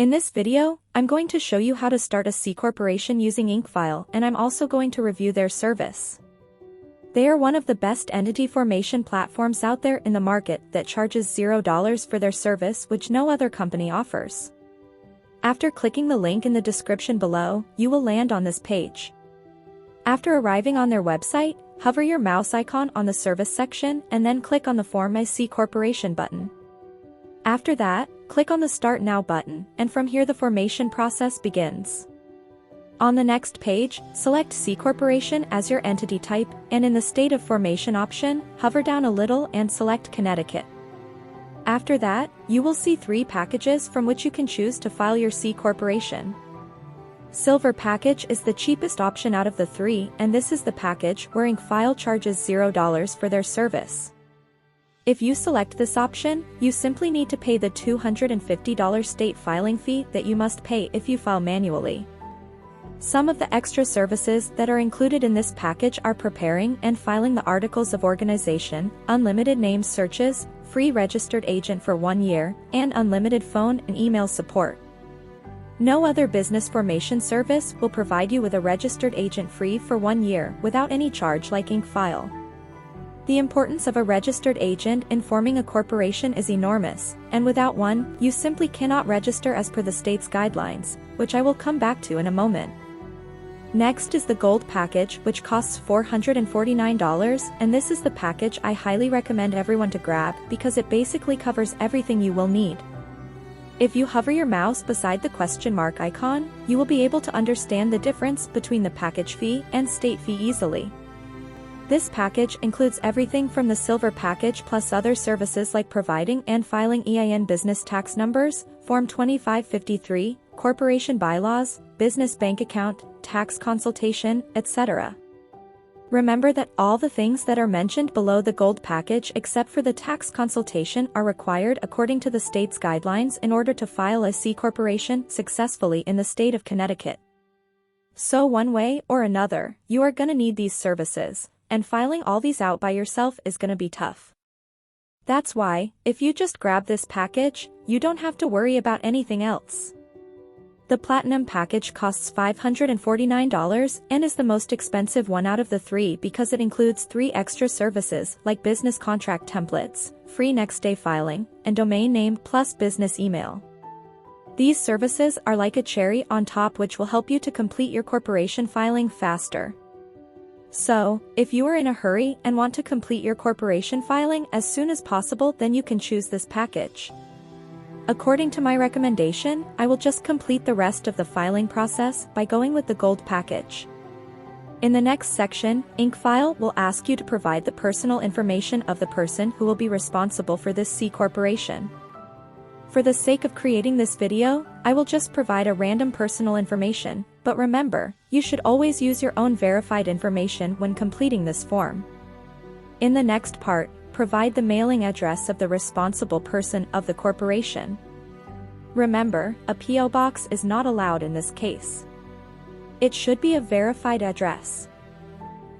In this video, I'm going to show you how to start a C corporation using IncFile, and I'm also going to review their service. They are one of the best entity formation platforms out there in the market that charges $0 for their service, which no other company offers. After clicking the link in the description below, you will land on this page. After arriving on their website, hover your mouse icon on the service section and then click on the Form a C Corporation button. After that, click on the Start Now button, and from here the formation process begins. On the next page, select C Corporation as your entity type, and in the State of Formation option, hover down a little and select Connecticut. After that, you will see 3 packages from which you can choose to file your C Corporation. Silver package is the cheapest option out of the 3, and this is the package where IncFile charges $0 for their service. If you select this option, you simply need to pay the $250 state filing fee that you must pay if you file manually. Some of the extra services that are included in this package are preparing and filing the Articles of Organization, unlimited name searches, free registered agent for 1 year, and unlimited phone and email support. No other business formation service will provide you with a registered agent free for 1 year without any charge like IncFile. The importance of a registered agent in forming a corporation is enormous, and without one, you simply cannot register as per the state's guidelines, which I will come back to in a moment. Next is the Gold package, which costs $449, and this is the package I highly recommend everyone to grab because it basically covers everything you will need. If you hover your mouse beside the question mark icon, you will be able to understand the difference between the package fee and state fee easily. This package includes everything from the Silver package plus other services like providing and filing EIN business tax numbers, Form 2553, corporation bylaws, business bank account, tax consultation, etc. Remember that all the things that are mentioned below the Gold package except for the tax consultation are required according to the state's guidelines in order to file a C corporation successfully in the state of Connecticut. So one way or another, you are gonna need these services, and filing all these out by yourself is gonna be tough. That's why, if you just grab this package, you don't have to worry about anything else. The Platinum package costs $549 and is the most expensive one out of the 3 because it includes 3 extra services like business contract templates, free next-day filing, and domain name plus business email. These services are like a cherry on top which will help you to complete your corporation filing faster. So, if you are in a hurry and want to complete your corporation filing as soon as possible, then you can choose this package. According to my recommendation, I will just complete the rest of the filing process by going with the Gold package. In the next section, IncFile will ask you to provide the personal information of the person who will be responsible for this C corporation. For the sake of creating this video, I will just provide a random personal information, but remember, you should always use your own verified information when completing this form. In the next part, provide the mailing address of the responsible person of the corporation. Remember, a P.O. box is not allowed in this case. It should be a verified address.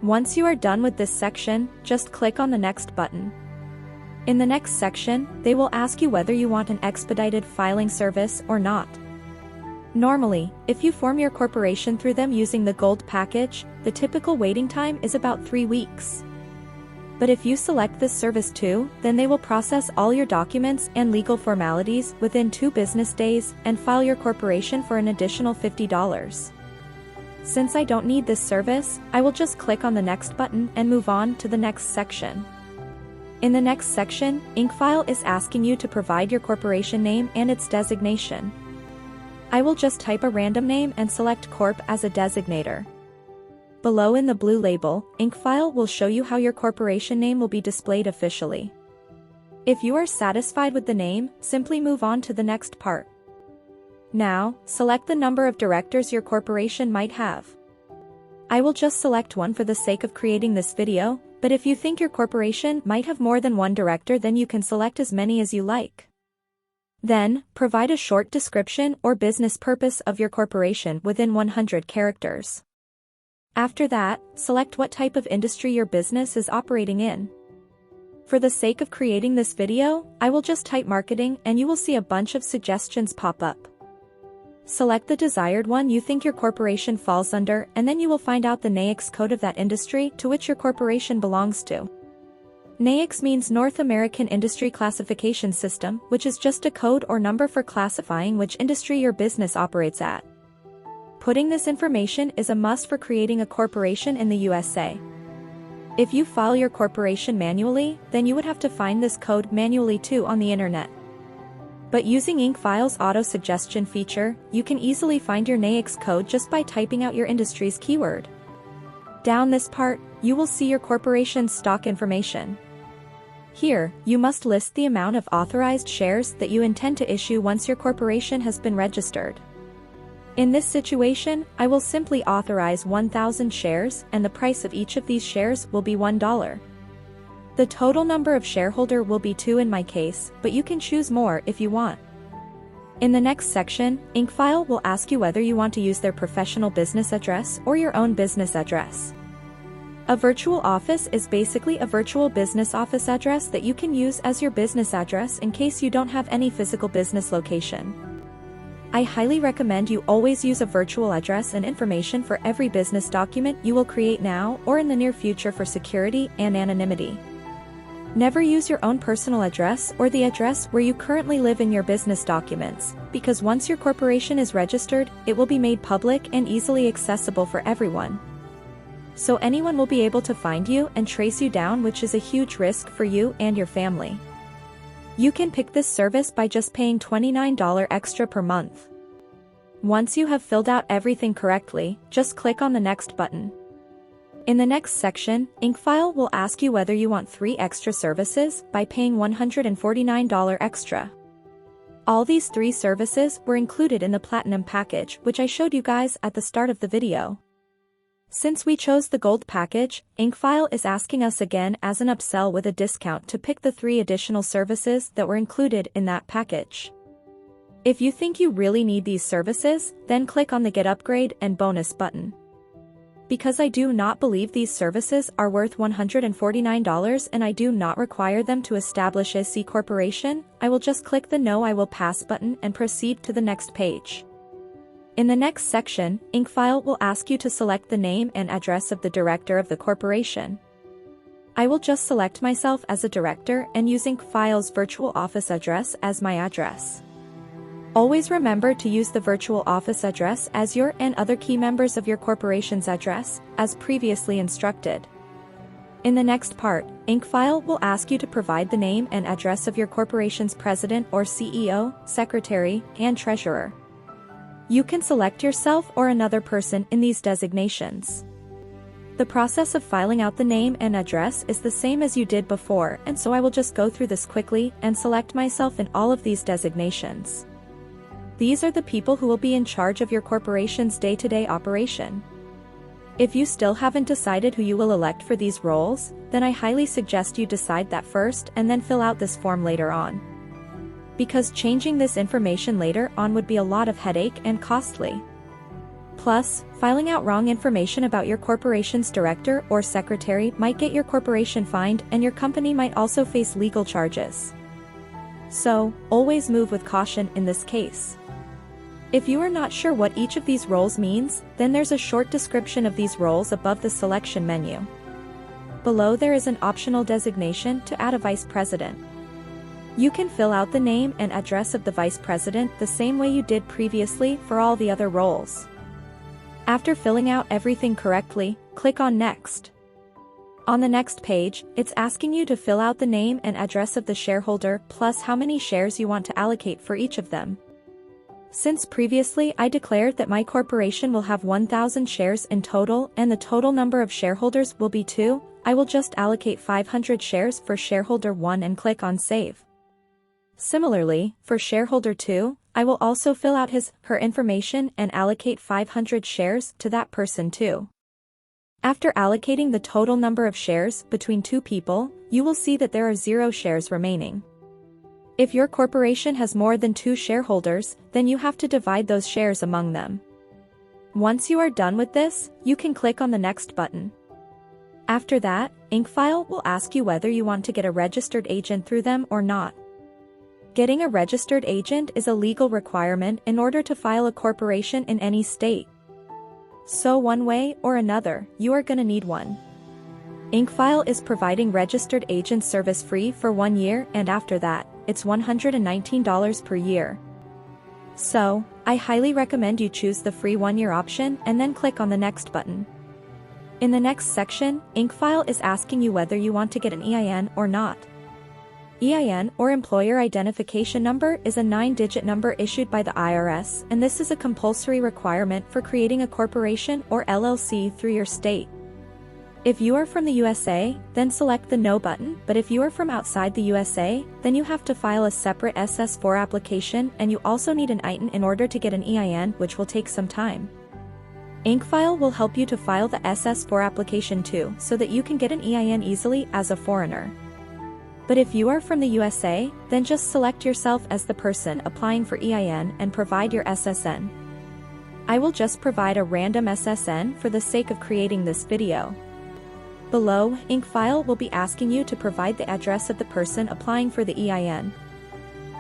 Once you are done with this section, just click on the Next button. In the next section, they will ask you whether you want an expedited filing service or not. Normally, if you form your corporation through them using the Gold package, the typical waiting time is about 3 weeks. But if you select this service too, then they will process all your documents and legal formalities within 2 business days and file your corporation for an additional $50. Since I don't need this service, I will just click on the Next button and move on to the next section. In the next section, IncFile is asking you to provide your corporation name and its designation. I will just type a random name and select Corp as a designator. Below in the blue label, IncFile will show you how your corporation name will be displayed officially. If you are satisfied with the name, simply move on to the next part. Now, select the number of directors your corporation might have. I will just select one for the sake of creating this video, but if you think your corporation might have more than 1 director, then you can select as many as you like. Then, provide a short description or business purpose of your corporation within 100 characters. After that, select what type of industry your business is operating in. For the sake of creating this video, I will just type marketing and you will see a bunch of suggestions pop up. Select the desired one you think your corporation falls under, and then you will find out the NAICS code of that industry to which your corporation belongs to. NAICS means North American Industry Classification System, which is just a code or number for classifying which industry your business operates at. Putting this information is a must for creating a corporation in the USA. If you file your corporation manually, then you would have to find this code manually too on the internet. But using IncFile's auto-suggestion feature, you can easily find your NAICS code just by typing out your industry's keyword. Down this part, you will see your corporation's stock information. Here, you must list the amount of authorized shares that you intend to issue once your corporation has been registered. In this situation, I will simply authorize 1,000 shares, and the price of each of these shares will be $1. The total number of shareholder will be 2 in my case, but you can choose more if you want. In the next section, IncFile will ask you whether you want to use their professional business address or your own business address. A virtual office is basically a virtual business office address that you can use as your business address in case you don't have any physical business location. I highly recommend you always use a virtual address and information for every business document you will create now or in the near future for security and anonymity. Never use your own personal address or the address where you currently live in your business documents, because once your corporation is registered, it will be made public and easily accessible for everyone. So anyone will be able to find you and trace you down, which is a huge risk for you and your family. You can pick this service by just paying $29 extra per month. Once you have filled out everything correctly, just click on the next button. In the next section, IncFile will ask you whether you want 3 extra services by paying $149 extra. All these 3 services were included in the Platinum package, which I showed you guys at the start of the video. Since we chose the Gold package, IncFile is asking us again as an upsell with a discount to pick the 3 additional services that were included in that package. If you think you really need these services, then click on the Get Upgrade and Bonus button. Because I do not believe these services are worth $149 and I do not require them to establish a C corporation, I will just click the No I Will Pass button and proceed to the next page. In the next section, IncFile will ask you to select the name and address of the director of the corporation. I will just select myself as a director and use IncFile's virtual office address as my address. Always remember to use the virtual office address as your and other key members of your corporation's address, as previously instructed. In the next part, IncFile will ask you to provide the name and address of your corporation's president or CEO, secretary, and treasurer. You can select yourself or another person in these designations. The process of filing out the name and address is the same as you did before, and so I will just go through this quickly and select myself in all of these designations. These are the people who will be in charge of your corporation's day-to-day operation. If you still haven't decided who you will elect for these roles, then I highly suggest you decide that first and then fill out this form later on. Because changing this information later on would be a lot of headache and costly. Plus, filing out wrong information about your corporation's director or secretary might get your corporation fined, and your company might also face legal charges. So, always move with caution in this case. If you are not sure what each of these roles means, then there's a short description of these roles above the selection menu. Below there is an optional designation to add a vice president. You can fill out the name and address of the vice president the same way you did previously for all the other roles. After filling out everything correctly, click on Next. On the next page, it's asking you to fill out the name and address of the shareholder plus how many shares you want to allocate for each of them. Since previously I declared that my corporation will have 1,000 shares in total and the total number of shareholders will be 2, I will just allocate 500 shares for shareholder 1 and click on Save. Similarly, for shareholder 2, I will also fill out her information and allocate 500 shares to that person too. After allocating the total number of shares between 2 people, you will see that there are 0 shares remaining. If your corporation has more than 2 shareholders, then you have to divide those shares among them. Once you are done with this, you can click on the Next button. After that, IncFile will ask you whether you want to get a registered agent through them or not. Getting a registered agent is a legal requirement in order to file a corporation in any state. So one way or another, you are gonna need one. InkFile is providing registered agent service free for 1 year, and after that, it's $119 per year. So, I highly recommend you choose the free 1-year option and then click on the next button. In the next section, InkFile is asking you whether you want to get an EIN or not. EIN, or Employer Identification Number, is a 9-digit number issued by the IRS, and this is a compulsory requirement for creating a corporation or LLC through your state. If you are from the USA, then select the No button, but if you are from outside the USA, then you have to file a separate SS4 application, and you also need an EIN in order to get an EIN, which will take some time. InkFile will help you to file the SS4 application too, so that you can get an EIN easily as a foreigner. But if you are from the USA, then just select yourself as the person applying for EIN and provide your SSN. I will just provide a random SSN for the sake of creating this video. Below, InkFile will be asking you to provide the address of the person applying for the EIN.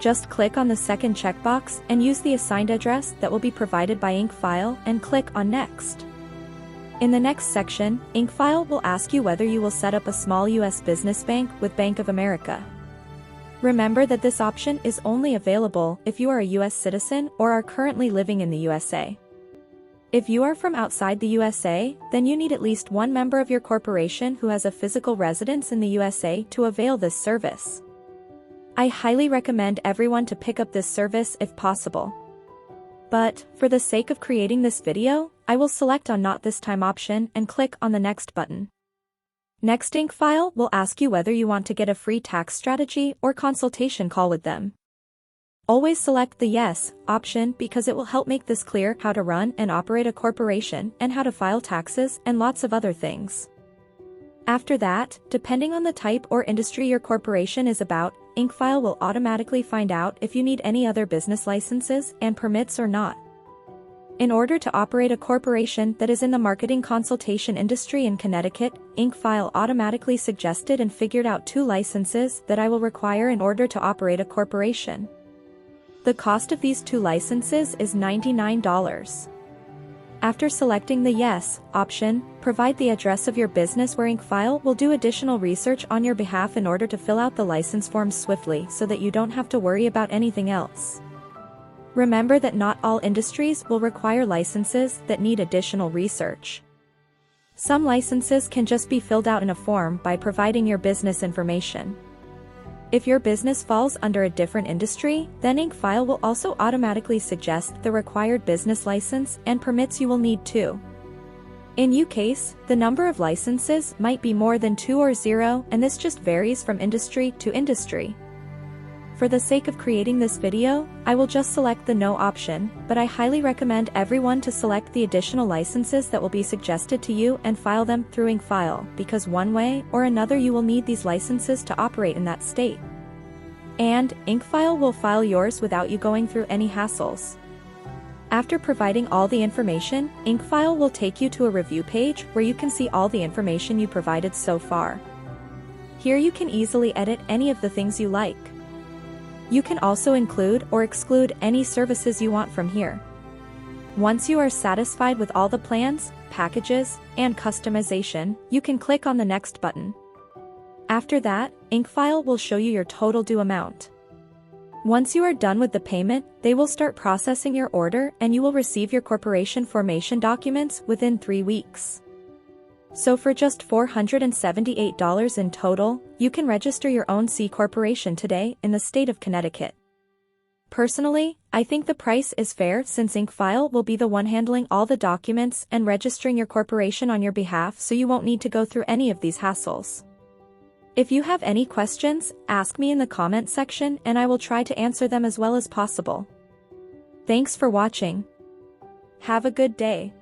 Just click on the second checkbox and use the assigned address that will be provided by InkFile and click on Next. In the next section, InkFile will ask you whether you will set up a small U.S. business bank with Bank of America. Remember that this option is only available if you are a U.S. citizen or are currently living in the USA. If you are from outside the USA, then you need at least one member of your corporation who has a physical residence in the USA to avail this service. I highly recommend everyone to pick up this service if possible. But, for the sake of creating this video, I will select on Not This Time option and click on the Next button. Next, InkFile will ask you whether you want to get a free tax strategy or consultation call with them. Always select the Yes option because it will help make this clear how to run and operate a corporation and how to file taxes and lots of other things. After that, depending on the type or industry your corporation is about, InkFile will automatically find out if you need any other business licenses and permits or not. In order to operate a corporation that is in the marketing consultation industry in Connecticut, InkFile automatically suggested and figured out 2 licenses that I will require in order to operate a corporation. The cost of these 2 licenses is $99. After selecting the Yes option, provide the address of your business where InkFile will do additional research on your behalf in order to fill out the license forms swiftly so that you don't have to worry about anything else. Remember that not all industries will require licenses that need additional research. Some licenses can just be filled out in a form by providing your business information. If your business falls under a different industry, then InkFile will also automatically suggest the required business license and permits you will need too. In your case, the number of licenses might be more than 2 or 0, and this just varies from industry to industry. For the sake of creating this video, I will just select the No option, but I highly recommend everyone to select the additional licenses that will be suggested to you and file them through InkFile, because one way or another you will need these licenses to operate in that state. And, InkFile will file yours without you going through any hassles. After providing all the information, InkFile will take you to a review page where you can see all the information you provided so far. Here you can easily edit any of the things you like. You can also include or exclude any services you want from here. Once you are satisfied with all the plans, packages, and customization, you can click on the Next button. After that, InkFile will show you your total due amount. Once you are done with the payment, they will start processing your order and you will receive your corporation formation documents within 3 weeks. So for just $478 in total, you can register your own C-Corporation today in the state of Connecticut. Personally, I think the price is fair since InkFile will be the one handling all the documents and registering your corporation on your behalf, so you won't need to go through any of these hassles. If you have any questions, ask me in the comment section and I will try to answer them as well as possible. Thanks for watching. Have a good day.